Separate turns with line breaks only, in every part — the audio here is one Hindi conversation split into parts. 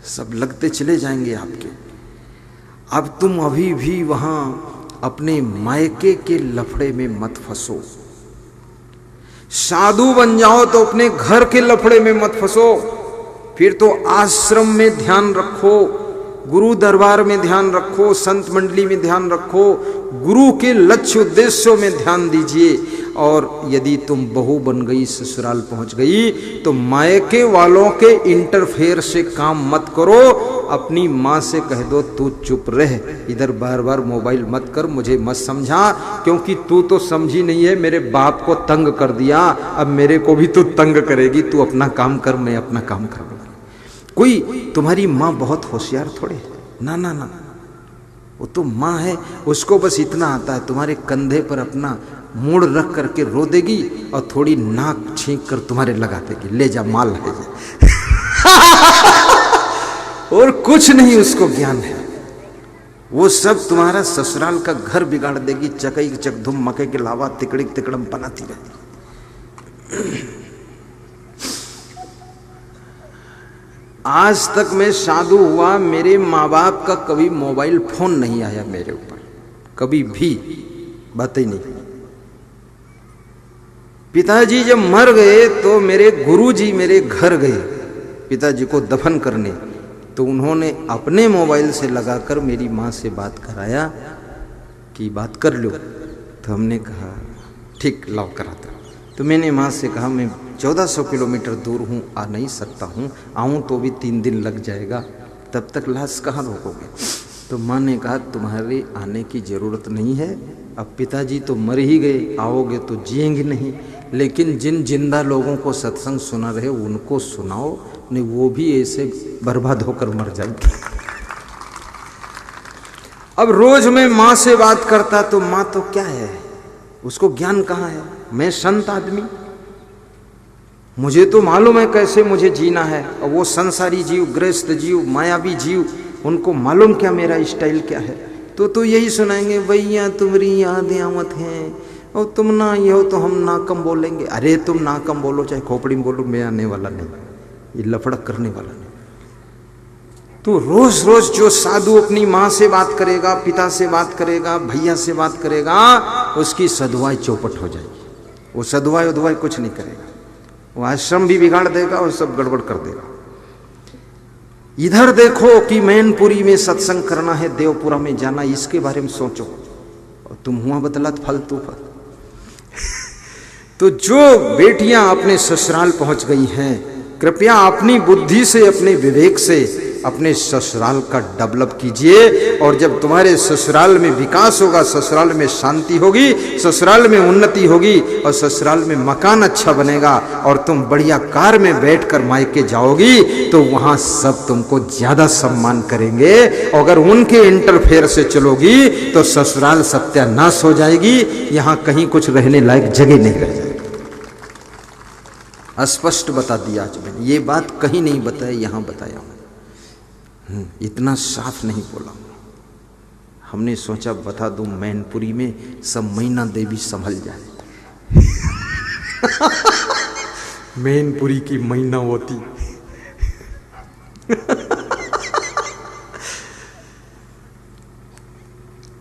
सब लगते चले जाएंगे आपके। अब तुम अभी भी वहां अपने मायके के लफड़े में मत फंसो। साधु बन जाओ तो अपने घर के लफड़े में मत फंसो। फिर तो आश्रम में ध्यान रखो, गुरु दरबार में ध्यान रखो, संत मंडली में ध्यान रखो, गुरु के लक्ष्य उद्देश्यों में ध्यान दीजिए। और यदि तुम बहू बन गई, ससुराल पहुंच गई, तो मायके वालों के इंटरफेयर से काम मत करो। अपनी माँ से कह दो तू चुप रह, इधर बार बार मोबाइल मत कर, मुझे मत समझा, क्योंकि तू तो समझी नहीं है, मेरे बाप को तंग कर दिया, अब मेरे को भी तू तंग करेगी। तू अपना काम कर, मैं अपना काम करूंगी। कोई तुम्हारी माँ बहुत होशियार थोड़े, ना ना ना, वो तो माँ है, उसको बस इतना आता है, तुम्हारे कंधे पर अपना मूड रख करके रो देगी और थोड़ी नाक छींक कर तुम्हारे लगा देगी, ले जा माल है और कुछ नहीं उसको ज्ञान है। वो सब तुम्हारा ससुराल का घर बिगाड़ देगी, चकई चकधुम मके के लावा तिकड़िक तिकड़म बनाती रहती। आज तक मैं साधु हुआ, मेरे माँ बाप का कभी मोबाइल फोन नहीं आया मेरे ऊपर, कभी भी, बात ही नहीं। पिताजी जब मर गए तो मेरे गुरुजी मेरे घर गए पिताजी को दफन करने, तो उन्होंने अपने मोबाइल से लगाकर मेरी माँ से बात कराया कि बात कर लो। तो हमने कहा ठीक, लाओ कराता। तो मैंने माँ से कहा मैं 1400 किलोमीटर दूर हूँ, आ नहीं सकता हूँ, आऊँ तो भी 3 दिन लग जाएगा, तब तक लाश कहाँ रोकोगे। तो माँ ने कहा तुम्हारे आने की ज़रूरत नहीं है, अब पिताजी तो मर ही गए, आओगे तो जिएंगे नहीं, लेकिन जिन जिंदा लोगों को सत्संग सुना रहे उनको सुनाओ, नहीं वो भी ऐसे बर्बाद होकर मर जाएंगे। अब रोज मैं माँ से बात करता तो माँ तो क्या है, उसको ज्ञान कहाँ है। मैं संत आदमी, मुझे तो मालूम है कैसे मुझे जीना है, और वो संसारी जीव, गृहस्थ जीव, मायावी जीव, उनको मालूम क्या मेरा स्टाइल क्या है। तो यही सुनाएंगे, भैया तुम्हारी यादें आवत हैं, और तुम ना ये हो तो हम ना कम बोलेंगे। अरे तुम ना कम बोलो चाहे खोपड़ी में बोलो, मैं आने वाला नहीं, ये लफड़ा करने वाला नहीं। तो रोज रोज जो साधु अपनी माँ से बात करेगा, पिता से बात करेगा, भैया से बात करेगा, उसकी सदुआई चौपट हो जाएगी। वो सदुआई उदुआई कुछ नहीं करेगा, वो आश्रम भी बिगाड़ देगा और सब गड़बड़ कर देगा। इधर देखो कि मैनपुरी में सत्संग करना है, देवपुरा में जाना, इसके बारे में सोचो, और तुम हुआ बतलात फालतू पर। तो जो बेटियां अपने ससुराल पहुंच गई हैं, कृपया अपनी बुद्धि से, अपने विवेक से अपने ससुराल का डेवलप कीजिए। और जब तुम्हारे ससुराल में विकास होगा, ससुराल में शांति होगी, ससुराल में उन्नति होगी, और ससुराल में मकान अच्छा बनेगा, और तुम बढ़िया कार में बैठकर मायके जाओगी, तो वहां सब तुमको ज्यादा सम्मान करेंगे। अगर उनके इंटरफेयर से चलोगी तो ससुराल सत्यानाश हो जाएगी, यहां कहीं कुछ रहने लायक जगह नहीं रह जाएगी। स्पष्ट बता दिया आज मैंने, ये बात कहीं नहीं बताई, यहां बताया हूं। इतना साफ नहीं बोला, हमने सोचा बता दूं मैनपुरी में सब मैना देवी संभल जाए। मैनपुरी की मैना होती।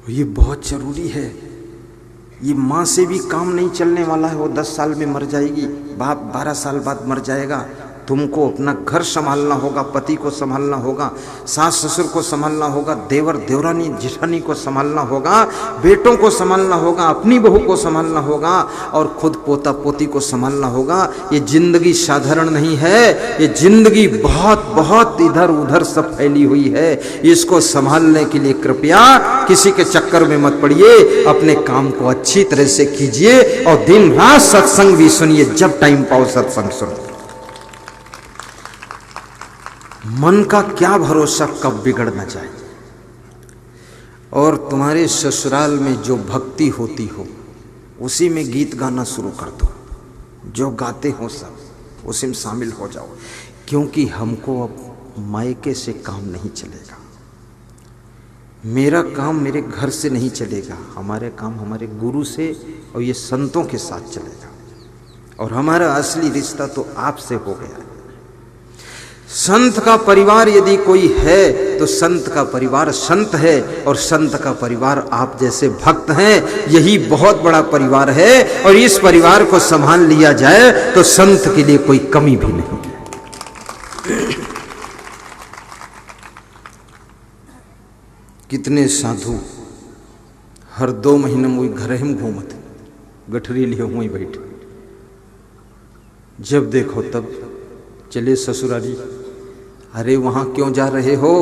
ये बहुत जरूरी है, ये माँ से भी काम नहीं चलने वाला है। वो 10 साल में मर जाएगी, बाप 12 साल बाद मर जाएगा, तुमको अपना घर संभालना होगा, पति को संभालना होगा, सास ससुर को संभालना होगा, देवर देवरानी जेठानी को संभालना होगा, बेटों को संभालना होगा, अपनी बहू को संभालना होगा, और खुद पोता पोती को संभालना होगा। ये जिंदगी साधारण नहीं है, ये जिंदगी बहुत बहुत इधर उधर सब फैली हुई है। इसको संभालने के लिए कृपया किसी के चक्कर में मत पड़िए, अपने काम को अच्छी तरह से कीजिए, और दिन रात सत्संग भी सुनिए, जब टाइम पाओ सत्संग सुनो। मन का क्या भरोसा कब बिगड़ ना जाए। और तुम्हारे ससुराल में जो भक्ति होती हो उसी में गीत गाना शुरू कर दो, जो गाते हो सब उसी में शामिल हो जाओ, क्योंकि हमको अब मायके से काम नहीं चलेगा। मेरा काम मेरे घर से नहीं चलेगा, हमारे काम हमारे गुरु से और ये संतों के साथ चलेगा, और हमारा असली रिश्ता तो आपसे हो गया है। संत का परिवार यदि कोई है तो संत का परिवार संत है, और संत का परिवार आप जैसे भक्त हैं, यही बहुत बड़ा परिवार है। और इस परिवार को संभाल लिया जाए तो संत के लिए कोई कमी भी नहीं है। कितने साधु हर 2 महीने में घर ही घूमत, गठरी लिए हुई बैठे, जब देखो तब चले ससुरारी। अरे वहां क्यों जा रहे हो?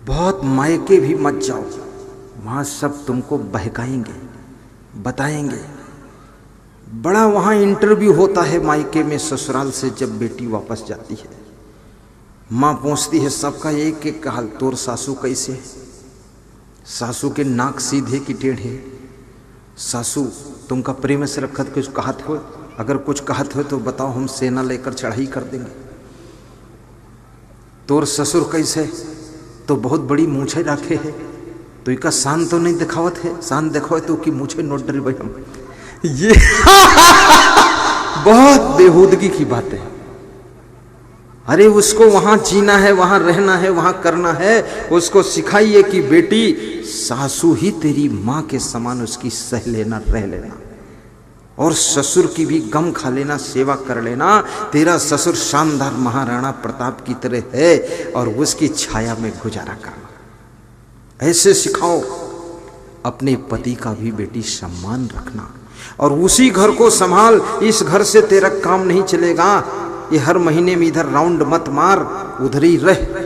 बहुत मायके भी मत जाओ, वहां सब तुमको बहकाएंगे, बताएंगे। बड़ा वहां इंटरव्यू होता है मायके में, ससुराल से जब बेटी वापस जाती है, मां पूछती है सबका एक एक हाल, तोर सासू कैसे है? सासू के नाक सीधे की टेढ़े? सासू तुमका प्रेम से रखत कुछ कहत हो? अगर कुछ कहत हो तो बताओ, हम सेना लेकर चढ़ाई कर देंगे। तोर ससुर कैसे? तो बहुत बड़ी मूछे रखे है, तो इका शान तो नहीं दिखावत है, शान दिखाओ तो कि मूछे नोट डरी भाई हम। ये बहुत बेहूदगी की बात है। अरे उसको वहां जीना है, वहां रहना है, वहां करना है। उसको सिखाइए कि बेटी सासू ही तेरी मां के समान, उसकी सह लेना, रह लेना, और ससुर की भी गम खा लेना, सेवा कर लेना। तेरा ससुर शानदार महाराणा प्रताप की तरह है, और उसकी छाया में गुजारा करना। ऐसे सिखाओ। अपने पति का भी बेटी सम्मान रखना, और उसी घर को संभाल। इस घर से तेरा काम नहीं चलेगा, ये हर महीने में इधर राउंड मत मार, उधर ही रह।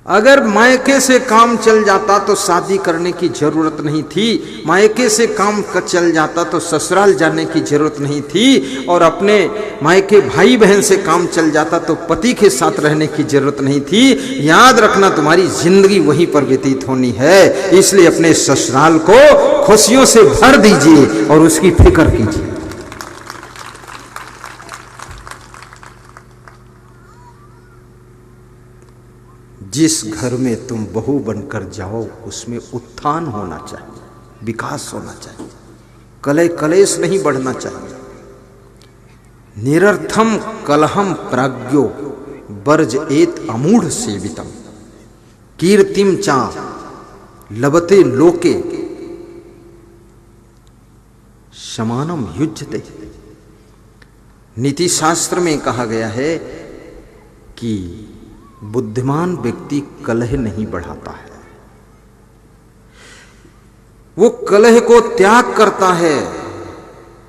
अगर मायके से काम चल जाता तो शादी करने की जरूरत नहीं थी, मायके से काम चल जाता तो ससुराल जाने की जरूरत नहीं थी, और अपने मायके भाई बहन से काम चल जाता तो पति के साथ रहने की जरूरत नहीं थी। याद रखना, तुम्हारी जिंदगी वहीं पर व्यतीत होनी है। इसलिए अपने ससुराल को खुशियों से भर दीजिए और उसकी फिक्र कीजिए। जिस घर में तुम बहू बनकर जाओ उसमें उत्थान होना चाहिए, विकास होना चाहिए, कलह कलेश नहीं बढ़ना चाहिए। निरर्थम कलहम प्राज्ञो वर्ज एत अमूढ़ सेवितम कीर्तिम चा लबते लोके समानम युज्यते। नीति शास्त्र में कहा गया है कि बुद्धिमान व्यक्ति कलह नहीं बढ़ाता है, वो कलह को त्याग करता है,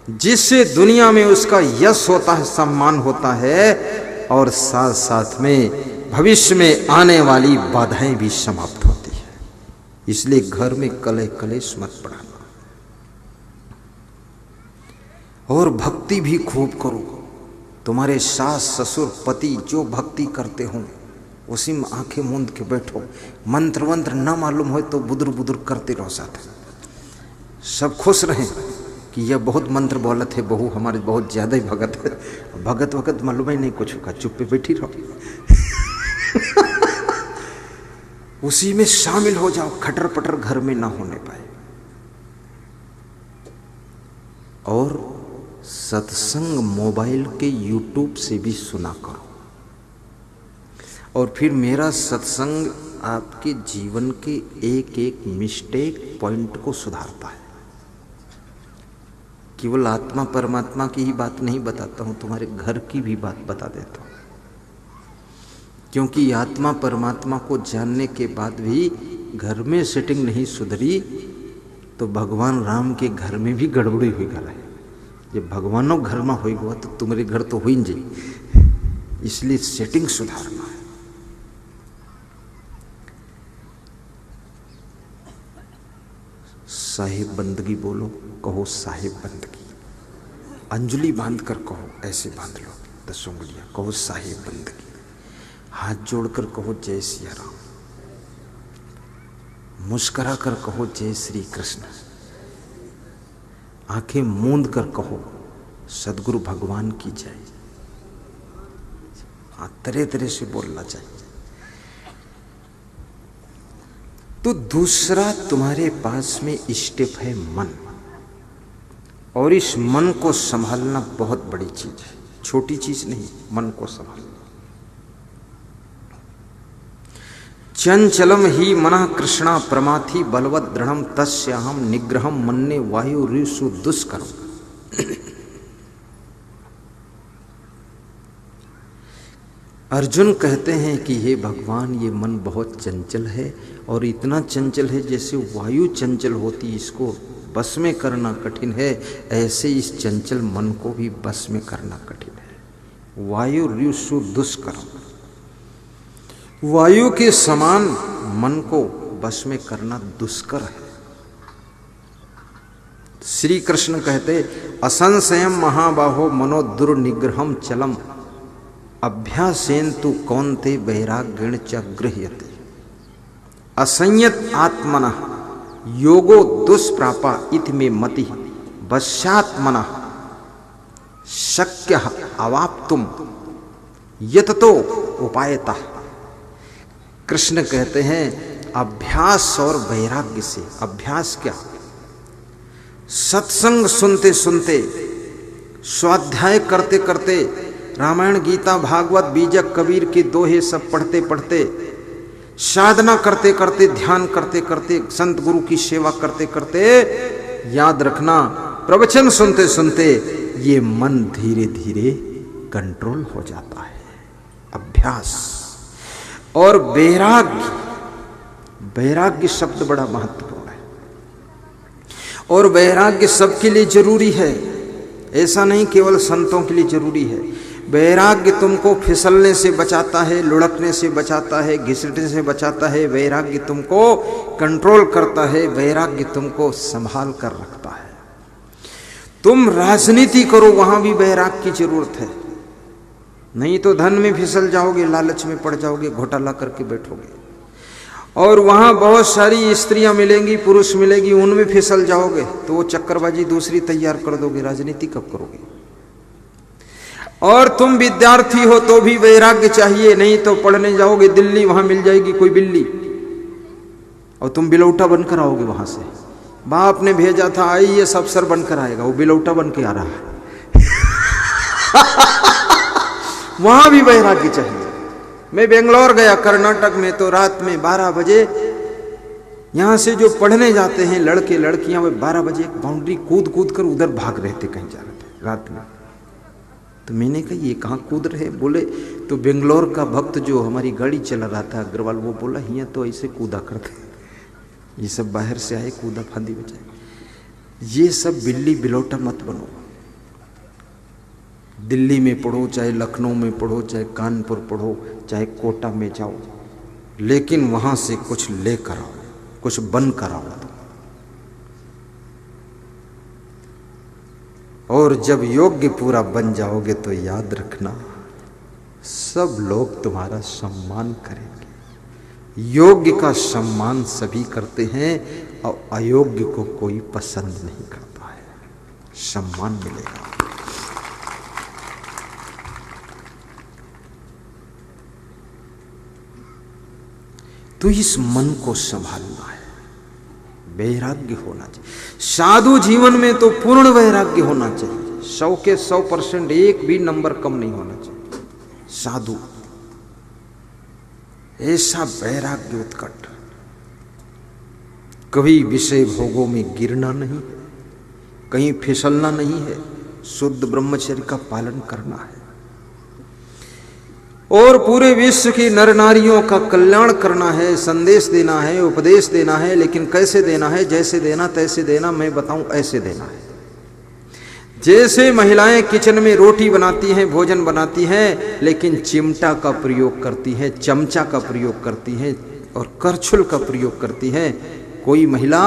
जिससे दुनिया में उसका यश होता है, सम्मान होता है, और साथ साथ में भविष्य में आने वाली बाधाएं भी समाप्त होती है। इसलिए घर में कलह कलेश मत बढ़ाना, और भक्ति भी खूब करो। तुम्हारे सास ससुर पति जो भक्ति करते हों उसी में आंखें मूंद के बैठो। मंत्र वंत्र न मालूम हो तो बुदुर बुदुर करते रहो, साथ सब खुश रहें कि यह बहुत मंत्र बोलत है, बहू हमारे बहुत ज्यादा ही भगत है। भगत वगत मालूम ही नहीं कुछ होगा, चुप पे बैठी रहो। उसी में शामिल हो जाओ, खटर पटर घर में ना होने पाए। और सत्संग मोबाइल के यूट्यूब से भी सुना करो, और फिर मेरा सत्संग आपके जीवन के एक एक मिस्टेक पॉइंट को सुधारता है। केवल आत्मा परमात्मा की ही बात नहीं बताता हूं, तुम्हारे घर की भी बात बता देता हूं। क्योंकि आत्मा परमात्मा को जानने के बाद भी घर में सेटिंग नहीं सुधरी तो भगवान राम के घर में भी गड़बड़ी हुई गया है। जब भगवानों घर में हुई हुआ तो तुम्हारे घर तो हुई नहीं, इसलिए सेटिंग सुधारना है। साहिब बंदगी बोलो, कहो साहिब बंदगी। अंजलि बांध कर कहो, ऐसे बांध लो 10 उंगलियां, कहो साहिब बंदगी। हाथ जोड़कर कहो जय सिया राम, मुस्कुरा कर कहो जय श्री कृष्ण, आंखें मूंद कर कहो सदगुरु भगवान की जय। तरह तरह से बोलना चाहिए। तो दूसरा तुम्हारे पास में स्टेप है मन। और इस मन को संभालना बहुत बड़ी चीज है, छोटी चीज नहीं, मन को संभालना। चंचलम ही मना कृष्णा प्रमाथि बलवत दृढ़म तस्याहम निग्रहम मन्ने वायु ऋषु दुष्करम। अर्जुन कहते हैं कि हे भगवान, ये मन बहुत चंचल है और इतना चंचल है जैसे वायु चंचल होती, इसको बस में करना कठिन है, ऐसे इस चंचल मन को भी बस में करना कठिन है। वायु ऋषु दुष्करम, वायु के समान मन को बस में करना दुष्कर है। श्री कृष्ण कहते असंशयम महाबाहो मनो दुर्निग्रहम चलम अभ्यासेन तु कौन्ते वैराग्येण च गृह्यते। असंयत आत्मनः योगो दुष्प्रापा इति मे मति वश्यात्मनः शक्यः अवाप्तुम यततो उपायतः। कृष्ण कहते हैं अभ्यास और वैराग्य से, अभ्यास क्या, सत्संग सुनते सुनते, स्वाध्याय करते करते, रामायण गीता भागवत बीजक कबीर के दोहे सब पढ़ते पढ़ते, साधना करते करते, ध्यान करते करते, संत गुरु की सेवा करते करते, याद रखना प्रवचन सुनते सुनते ये मन धीरे धीरे कंट्रोल हो जाता है। अभ्यास और वैराग्य, वैराग्य शब्द बड़ा महत्वपूर्ण है और वैराग्य सबके लिए जरूरी है, ऐसा नहीं केवल संतों के लिए जरूरी है। वैराग्य तुमको फिसलने से बचाता है, लुढ़कने से बचाता है, घिसटने से बचाता है। वैराग्य तुमको कंट्रोल करता है, वैराग्य तुमको संभाल कर रखता है। तुम राजनीति करो, वहां भी वैराग्य की जरूरत है, नहीं तो धन में फिसल जाओगे, लालच में पड़ जाओगे, घोटाला करके बैठोगे। और वहां बहुत सारी स्त्रियां मिलेंगी, पुरुष मिलेगी, उनमें फिसल जाओगे तो वो चक्करबाजी दूसरी तैयार कर दोगे, राजनीति कब करोगे। और तुम विद्यार्थी हो तो भी वैराग्य चाहिए, नहीं तो पढ़ने जाओगे दिल्ली, वहां मिल जाएगी कोई बिल्ली और तुम बिलौटा बनकर आओगे वहां से। बाप ने भेजा था आईएएस अफसर बनकर आएगा, वो बिलौटा बन के आ रहा है। वहां भी वैराग्य चाहिए। मैं बेंगलोर गया, कर्नाटक में, तो रात में 12 बजे यहां से जो पढ़ने जाते हैं लड़के लड़कियां, वे 12 बजे एक बाउंड्री कूद कूद कर उधर भाग रहे थे, कहीं जा रहे थे रात में। तो मैंने कहा ये कहाँ कूद रहे? बोले तो बेंगलोर का भक्त जो हमारी गाड़ी चला रहा था अग्रवाल, वो बोला यहाँ तो ऐसे कूदा करते, ये सब बाहर से आए, कूदा फांदी बजाए। ये सब बिल्ली बिलौटा मत बनो। दिल्ली में पढ़ो, चाहे लखनऊ में पढ़ो, चाहे कानपुर पढ़ो, चाहे कोटा में जाओ, लेकिन वहां से कुछ लेकर आओ, कुछ बन कर आओ। और जब योग्य पूरा बन जाओगे तो याद रखना सब लोग तुम्हारा सम्मान करेंगे। योग्य का सम्मान सभी करते हैं और अयोग्य को कोई पसंद नहीं करता है, सम्मान मिलेगा। तो इस मन को संभालना है, वैराग्य होना चाहिए। साधु जीवन में तो पूर्ण वैराग्य होना चाहिए, 100 के 100%, एक भी नंबर कम नहीं होना चाहिए। साधु ऐसा वैराग्य उत्कट, कभी विषय भोगों में गिरना नहीं, कहीं फिसलना नहीं है, शुद्ध ब्रह्मचर्य का पालन करना है और पूरे विश्व की नर नारियों का कल्याण करना है, संदेश देना है, उपदेश देना है। लेकिन कैसे देना है? जैसे देना तैसे देना, मैं बताऊं ऐसे देना है। जैसे महिलाएं किचन में रोटी बनाती हैं, भोजन बनाती हैं, लेकिन चिमटा का प्रयोग करती हैं, चमचा का प्रयोग करती हैं और करछुल का प्रयोग करती हैं। कोई महिला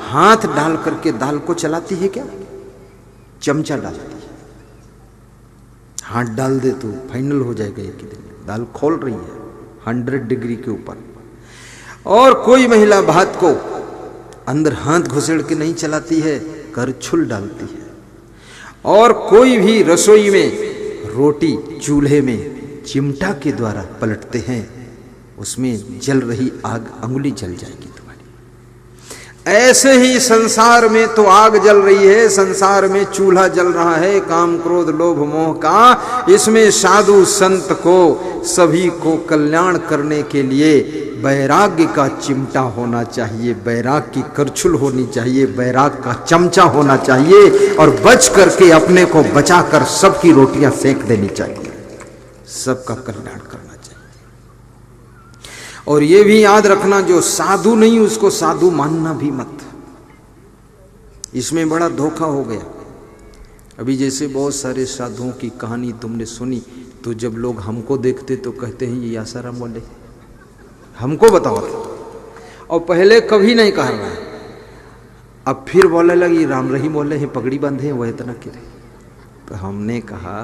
हाथ डाल करके दाल को चलाती है क्या? चमचा डालती है। हाथ डाल दे तो फाइनल हो जाएगा एक ही दिन, दाल खोल रही है 100 डिग्री के ऊपर। और कोई महिला भात को अंदर हाथ घुसेड़ के नहीं चलाती है, करछुल डालती है। और कोई भी रसोई में रोटी चूल्हे में चिमटा के द्वारा पलटते हैं, उसमें जल रही आग अंगुली जल जाएगी तुम्हारी। ऐसे ही संसार में तो आग जल रही है, संसार में चूल्हा जल रहा है काम क्रोध लोभ मोह का। इसमें साधु संत को, सभी को कल्याण करने के लिए वैराग्य का चिमटा होना चाहिए, वैराग की करछुल होनी चाहिए, वैराग का चमचा होना चाहिए और बच करके अपने को बचाकर सबकी रोटियां सेक देनी चाहिए, सबका कल्याण करना चाहिए। और ये भी याद रखना, जो साधु नहीं उसको साधु मानना भी मत। इसमें बड़ा धोखा हो गया। अभी जैसे बहुत सारे साधुओं की कहानी तुमने सुनी, तो जब लोग हमको देखते तो कहते हैं ये आसाराम बोले, हमको बताओ। और पहले कभी नहीं कह रहा है, अब फिर बोलने लगी राम रहीम बोले हैं, पगड़ी बांधे वह इतना गिरे। तो हमने कहा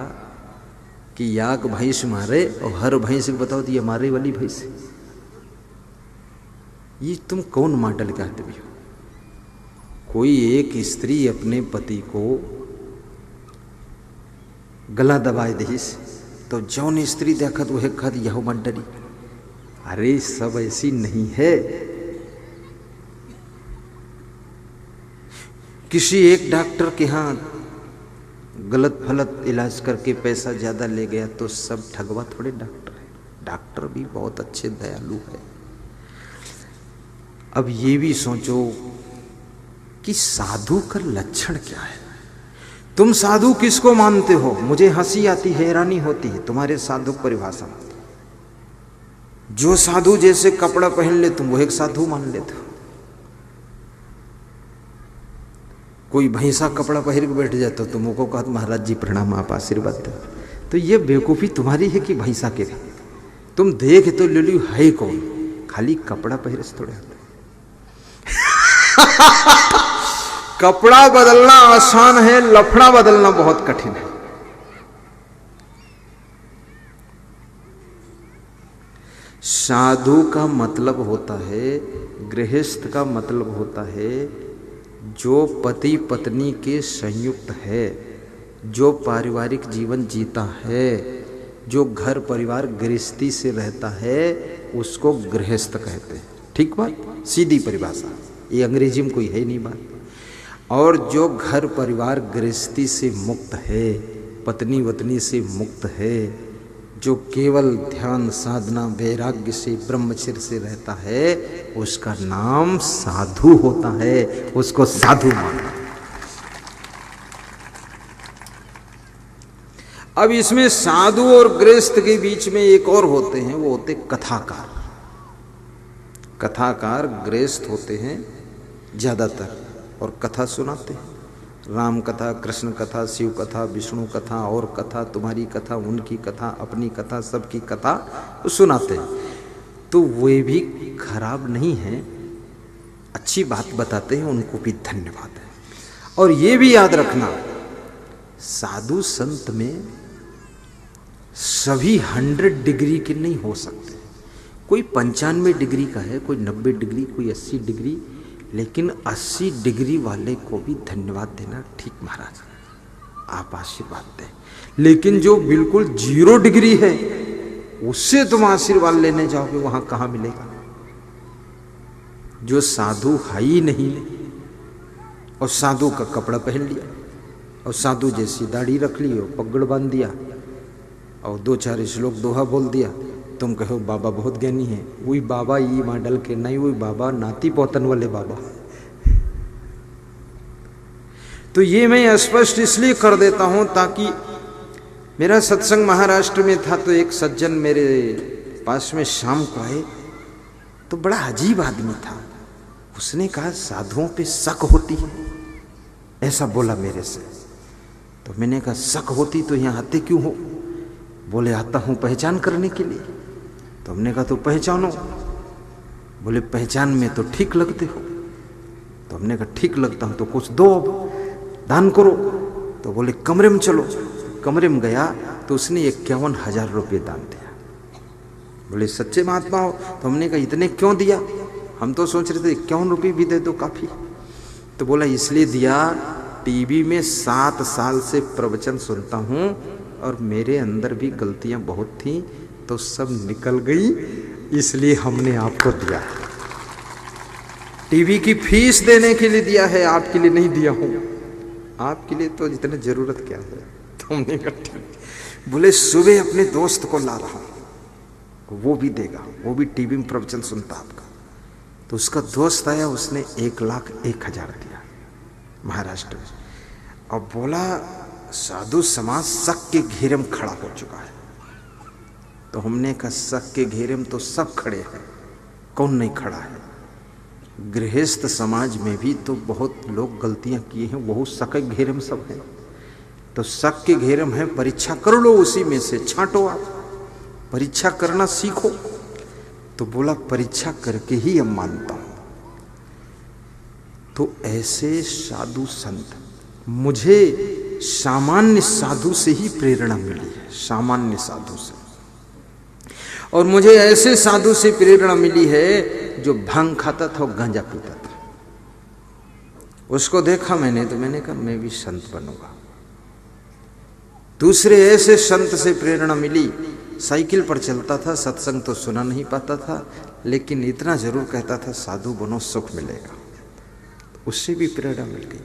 कि याक भैंस मारे और हर भैंस को बताओ तो ये मारे वाली भैंस, ये तुम कौन मॉडल कहते भी हो? कोई एक स्त्री अपने पति को गला दबाए दीस तो जौन स्त्री देखत वह कहत यह मत डरी। अरे सब ऐसी नहीं है। किसी एक डॉक्टर के यहाँ गलत फलत इलाज करके पैसा ज्यादा ले गया तो सब ठगवा थोड़े डॉक्टर है। डॉक्टर भी बहुत अच्छे दयालु है। अब ये भी सोचो कि साधु का लक्षण क्या है। तुम साधु किसको मानते हो? मुझे हंसी आती, हैरानी होती है तुम्हारे साधु परिभाषा। जो साधु जैसे कपड़ा पहन ले तुम वो एक साधु मान लेते हो। कोई भैंसा कपड़ा पहन के बैठ जाता तो तुमको कहा महाराज जी प्रणाम, आप आशीर्वाद दो। तो ये बेवकूफी तुम्हारी है कि भैंसा के? तुम देख तो ले ली है कौन, खाली कपड़ा पहन से थोड़े होते। कपड़ा बदलना आसान है, लफड़ा बदलना बहुत कठिन है। साधु का मतलब होता है, गृहस्थ का मतलब होता है जो पति पत्नी के संयुक्त है, जो पारिवारिक जीवन जीता है, जो घर परिवार गृहस्थी से रहता है, उसको गृहस्थ कहते हैं। ठीक बात, सीधी परिभाषा, ये अंग्रेजी में कोई है नहीं बात। और जो घर परिवार गृहस्थी से मुक्त है, पत्नी वतनी से मुक्त है, जो केवल ध्यान साधना वैराग्य से ब्रह्मचर्य से रहता है, उसका नाम साधु होता है, उसको साधु मानना। अब इसमें साधु और गृहस्थ के बीच में एक और होते हैं, वो होते कथाकार। कथाकार गृहस्थ होते हैं ज्यादातर और कथा सुनाते हैं। राम कथा, कृष्ण कथा, शिव कथा, विष्णु कथा और कथा, तुम्हारी कथा, उनकी कथा, अपनी कथा, सबकी कथा सुनाते हैं। तो वे भी खराब नहीं है, अच्छी बात बताते हैं, उनको भी धन्यवाद है। और ये भी याद रखना, साधु संत में सभी 100 डिग्री के नहीं हो सकते। कोई 95 डिग्री का है, कोई 90 डिग्री, कोई 80 डिग्री, लेकिन 80 डिग्री वाले को भी धन्यवाद देना। ठीक महाराज, आप आशीर्वाद दें। लेकिन जो बिल्कुल 0 डिग्री है उससे तुम आशीर्वाद लेने जाओगे, वहां कहां मिलेगा? जो साधु है ही नहीं और साधु का कपड़ा पहन लिया और साधु जैसी दाढ़ी रख ली और पगड़ बांध दिया और 2-4 श्लोक दोहा बोल दिया, तुम कहो बाबा बहुत ज्ञानी है। वही बाबा ये मॉडल के नहीं, वही बाबा नाती पोतन वाले बाबा। तो ये मैं स्पष्ट इसलिए कर देता हूं ताकि मेरा सत्संग महाराष्ट्र में था, तो एक सज्जन मेरे पास में शाम को आए, तो बड़ा अजीब आदमी था। उसने कहा साधुओं पे शक होती है, ऐसा बोला मेरे से। तो मैंने कहा शक होती तो यहाँ आते क्यों हो? बोले आता हूं पहचान करने के लिए। तो हमने कहा तो पहचानो। बोले पहचान में तो ठीक लगते हो। तो हमने कहा ठीक लगता हूं तो कुछ दो, अब दान करो। तो बोले कमरे में चलो। कमरे में गया तो उसने 51,000 रुपये दान दिया। बोले सच्चे महात्मा हो? तो हमने कहा इतने क्यों दिया? हम तो सोच रहे थे 51 रुपये भी दे दो काफी। तो बोला इसलिए दिया, टीवी में 7 साल से प्रवचन सुनता हूं और मेरे अंदर भी गलतियां बहुत थी, तो सब निकल गई, इसलिए हमने आपको दिया। टीवी की फीस देने के लिए दिया है, आपके लिए नहीं दिया हूं। आपके लिए तो जितने जरूरत क्या है तुम नहीं करते। बोले सुबह अपने दोस्त को ला रहा हूं, वो भी देगा, वो भी टीवी में प्रवचन सुनता आपका। तो उसका दोस्त आया, उसने 1,01,000 दिया महाराष्ट्र में, और बोला साधु समाज शक के घेरे में खड़ा हो चुका है। तो हमने कहा शक के घेरे में तो सब खड़े हैं, कौन नहीं खड़ा है? गृहस्थ समाज में भी तो बहुत लोग गलतियां किए हैं, वो शक के घेरे में सब है। तो शक के घेरे में है, परीक्षा कर लो, उसी में से छांटो, आप परीक्षा करना सीखो। तो बोला परीक्षा करके ही अब मानता हूं। तो ऐसे साधु संत, मुझे सामान्य साधु से ही प्रेरणा मिली है, सामान्य साधु से। और मुझे ऐसे साधु से प्रेरणा मिली है जो भांग खाता था और गांजा पीता था। उसको देखा मैंने तो मैंने कहा मैं भी संत बनूंगा। दूसरे ऐसे संत से प्रेरणा मिली, साइकिल पर चलता था, सत्संग तो सुना नहीं पाता था, लेकिन इतना जरूर कहता था साधु बनो सुख मिलेगा। उससे भी प्रेरणा मिल गई।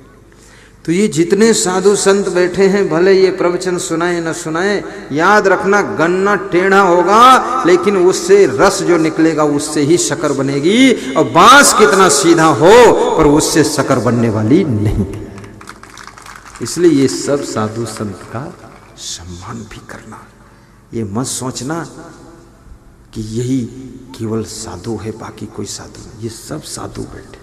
तो ये जितने साधु संत बैठे हैं, भले ये प्रवचन सुनाए न सुनाए, याद रखना गन्ना टेढ़ा होगा लेकिन उससे रस जो निकलेगा उससे ही शक्कर बनेगी। और बांस कितना सीधा हो पर उससे शक्कर बनने वाली नहीं। इसलिए ये सब साधु संत का सम्मान भी करना। ये मत सोचना कि यही केवल साधु है, बाकी कोई साधु नहीं। ये सब साधु बैठे,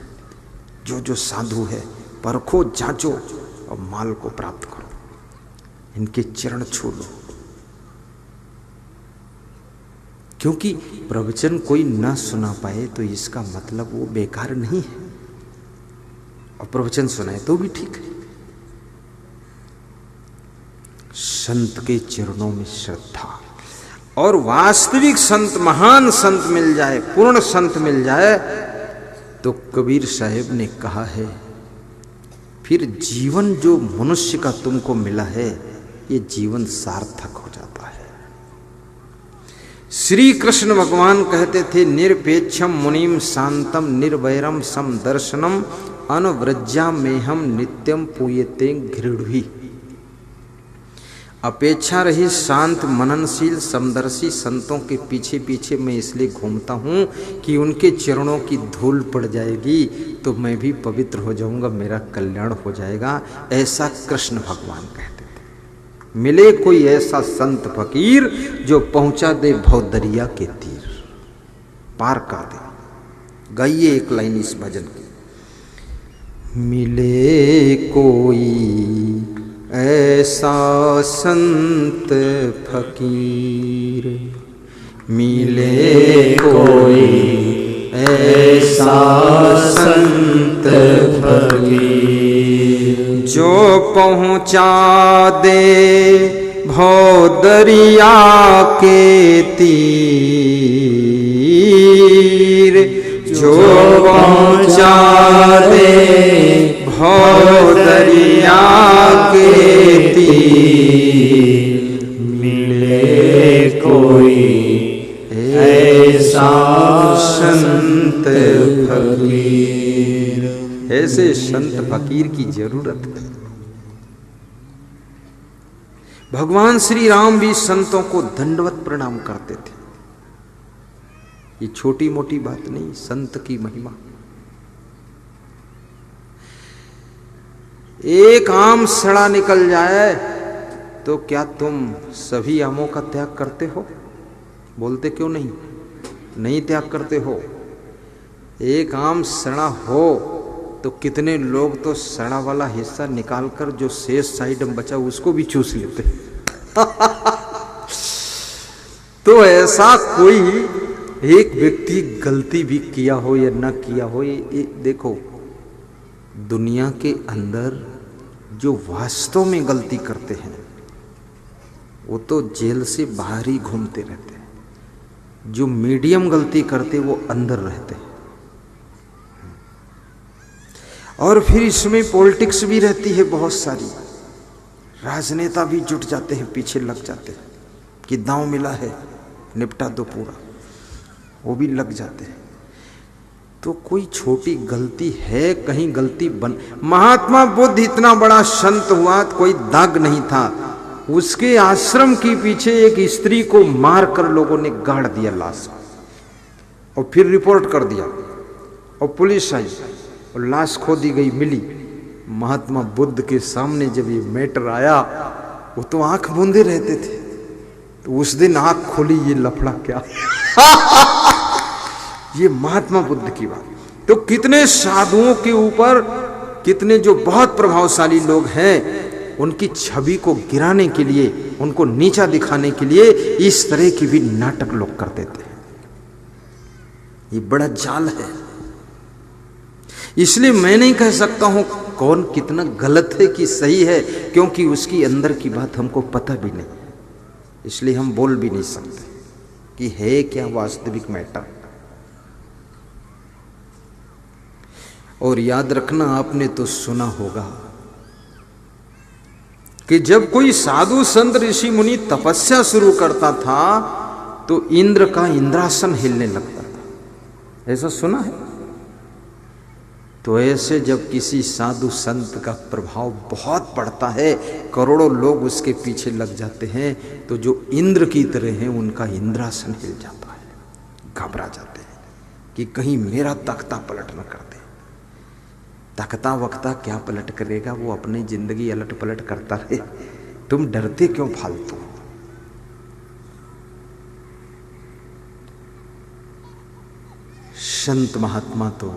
जो साधु है परखो, जांचो और माल को प्राप्त करो। इनके चरण छू लो, क्योंकि प्रवचन कोई ना सुना पाए तो इसका मतलब वो बेकार नहीं है, और प्रवचन सुनाए तो भी ठीक है। संत के चरणों में श्रद्धा, और वास्तविक संत, महान संत मिल जाए, पूर्ण संत मिल जाए, तो कबीर साहब ने कहा है फिर जीवन जो मनुष्य का तुमको मिला है ये जीवन सार्थक हो जाता है। श्री कृष्ण भगवान कहते थे निरपेक्षम मुनिम शांतम निर्वैरम समदर्शनम अनुव्रज्यामेहम नित्यम पूयते घृण्हि। अपेक्षा रही शांत मननशील समदर्शी संतों के पीछे पीछे मैं इसलिए घूमता हूं कि उनके चरणों की धूल पड़ जाएगी तो मैं भी पवित्र हो जाऊंगा, मेरा कल्याण हो जाएगा। ऐसा कृष्ण भगवान कहते थे। मिले कोई ऐसा संत फकीर जो पहुंचा दे भव दरिया के तीर, पार कर दे। गाइए एक लाइन इस भजन की। मिले कोई ऐसा संत फकीर, मिले कोई ऐसा संत फकीर, जो पहुंचा दे भव दरिया के तीर, जो पहुंचा दे भव दरिया के तीर, मिले कोई ऐसा संत फकीर। ऐसे संत फकीर की जरूरत है। भगवान श्री राम भी संतों को दंडवत प्रणाम करते थे। ये छोटी मोटी बात नहीं, संत की महिमा। एक आम सड़ा निकल जाए तो क्या तुम सभी आमों का त्याग करते हो? बोलते क्यों नहीं? नहीं त्याग करते हो। एक आम सड़ा हो तो कितने लोग तो सड़ा वाला हिस्सा निकालकर जो शेष साइड में बचा उसको भी चूस लेते। तो ऐसा कोई एक व्यक्ति गलती भी किया हो या ना किया हो, ये देखो, दुनिया के अंदर जो वास्तव में गलती करते हैं वो तो जेल से बाहर ही घूमते रहते हैं। जो मीडियम गलती करते वो अंदर रहते हैं। और फिर इसमें पॉलिटिक्स भी रहती है बहुत सारी। राजनेता भी जुट जाते हैं, पीछे लग जाते हैं कि दांव मिला है, निपटा दो पूरा, वो भी लग जाते हैं। तो कोई छोटी गलती है, कहीं गलती बन। महात्मा बुद्ध इतना बड़ा संत हुआ, कोई दाग नहीं था। उसके आश्रम के पीछे एक स्त्री को मारकर लोगों ने गाड़ दिया लाश, और फिर रिपोर्ट कर दिया, और पुलिस आई और लाश खोदी गई, मिली। महात्मा बुद्ध के सामने जब ये मैटर आया, वो तो आंख मूंदे रहते थे, तो उस दिन आंख खोली, ये लफड़ा क्या। ये महात्मा बुद्ध की बात। तो कितने साधुओं के ऊपर, कितने जो बहुत प्रभावशाली लोग हैं, उनकी छवि को गिराने के लिए, उनको नीचा दिखाने के लिए इस तरह की भी नाटक लोग कर देते हैं। ये बड़ा जाल है। इसलिए मैं नहीं कह सकता हूं कौन कितना गलत है कि सही है, क्योंकि उसकी अंदर की बात हमको पता भी नहीं, इसलिए हम बोल भी नहीं सकते कि है क्या वास्तविक मैटर। और याद रखना, आपने तो सुना होगा कि जब कोई साधु संत ऋषि मुनि तपस्या शुरू करता था तो इंद्र का इंद्रासन हिलने लगता था, ऐसा सुना है। तो ऐसे जब किसी साधु संत का प्रभाव बहुत पड़ता है, करोड़ों लोग उसके पीछे लग जाते हैं, तो जो इंद्र की तरह हैं उनका इंद्रासन हिल जाता है, घबरा जाते हैं कि कहीं मेरा तख्ता पलट न कर दे। तख्ता वक्ता क्या पलट करेगा, वो अपनी जिंदगी अलट पलट करता रहे, तुम डरते क्यों फालतू। संत महात्मा तो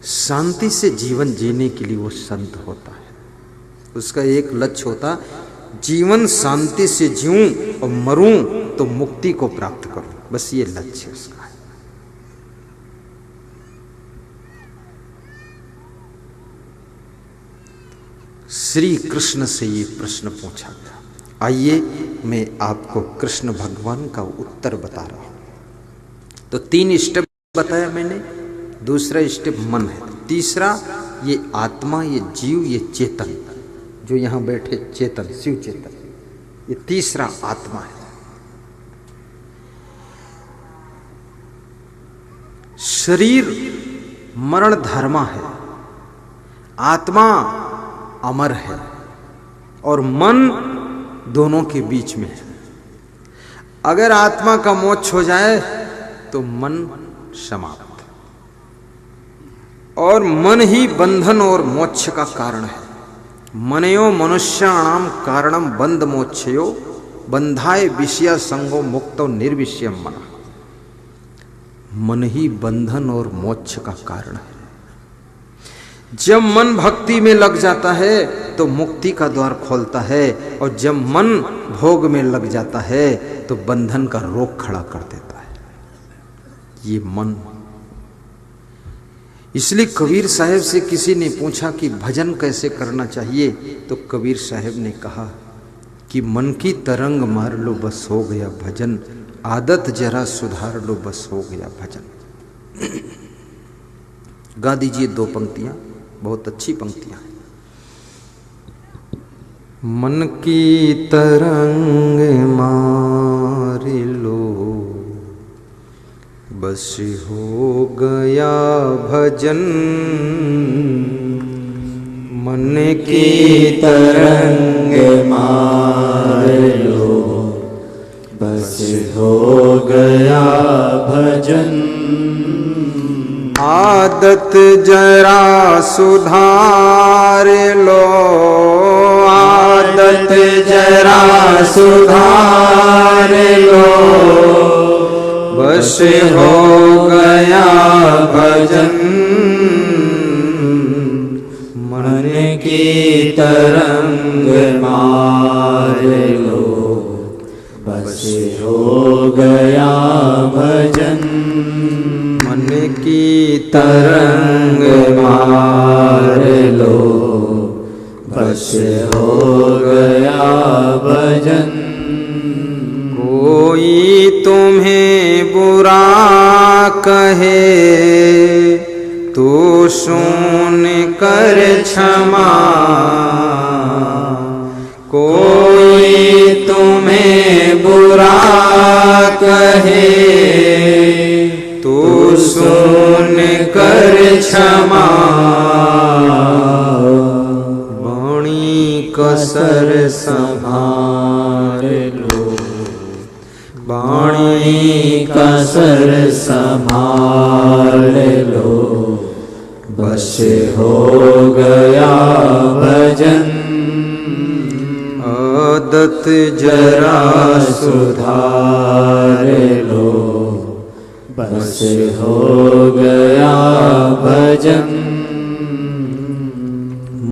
शांति से जीवन जीने के लिए वो संत होता है। उसका एक लक्ष्य होता, जीवन शांति से जीऊं और मरूं तो मुक्ति को प्राप्त करूं, बस ये लक्ष्य उसका है। श्री कृष्ण से ये प्रश्न पूछा गया। आइए मैं आपको कृष्ण भगवान का उत्तर बता रहा हूं। तो 3 स्टेप बताया मैंने, दूसरा स्टेप मन है, तीसरा ये आत्मा, ये जीव, ये चेतन, जो यहां बैठे चेतन, शिव चेतन, ये तीसरा आत्मा है। शरीर मरण धर्मा है, आत्मा अमर है, और मन दोनों के बीच में है। अगर आत्मा का मोक्ष हो जाए तो मन समाप्त, और मन ही बंधन और मोक्ष का कारण है। मनयो मनुष्याणाम कारणम बंध मोक्षयो बंधाय विषय संगो मुक्तो निर्विषयम मन। मन ही बंधन और मोक्ष का कारण है। जब मन भक्ति में लग जाता है तो मुक्ति का द्वार खोलता है, और जब मन भोग में लग जाता है तो बंधन का रोक खड़ा कर देता है, ये मन। इसलिए कबीर साहब से किसी ने पूछा कि भजन कैसे करना चाहिए, तो कबीर साहब ने कहा कि मन की तरंग मार लो बस हो गया भजन, आदत जरा सुधार लो बस हो गया भजन। गा दीजिए 2 पंक्तियां, बहुत अच्छी पंक्तियां हैं। मन की तरंग मार लो बस हो गया भजन, मन की तरंग मार लो बस हो गया भजन, आदत जरा सुधार लो, आदत जरा सुधार लो बस हो गया भजन, मन की तरंग मार लो बस हो गया भजन, मन की तरंग मार लो बस हो गया भजन। कोई तुम्हें बुरा कहे तो सुन कर क्षमा, कोई तुम्हें बुरा कहे तो सुन कर क्षमा वाणी कसर संभाल लो, वाणी कसर संभाल लो, बस हो गया भजन आदत जरा सुधार लो, बस हो गया भजन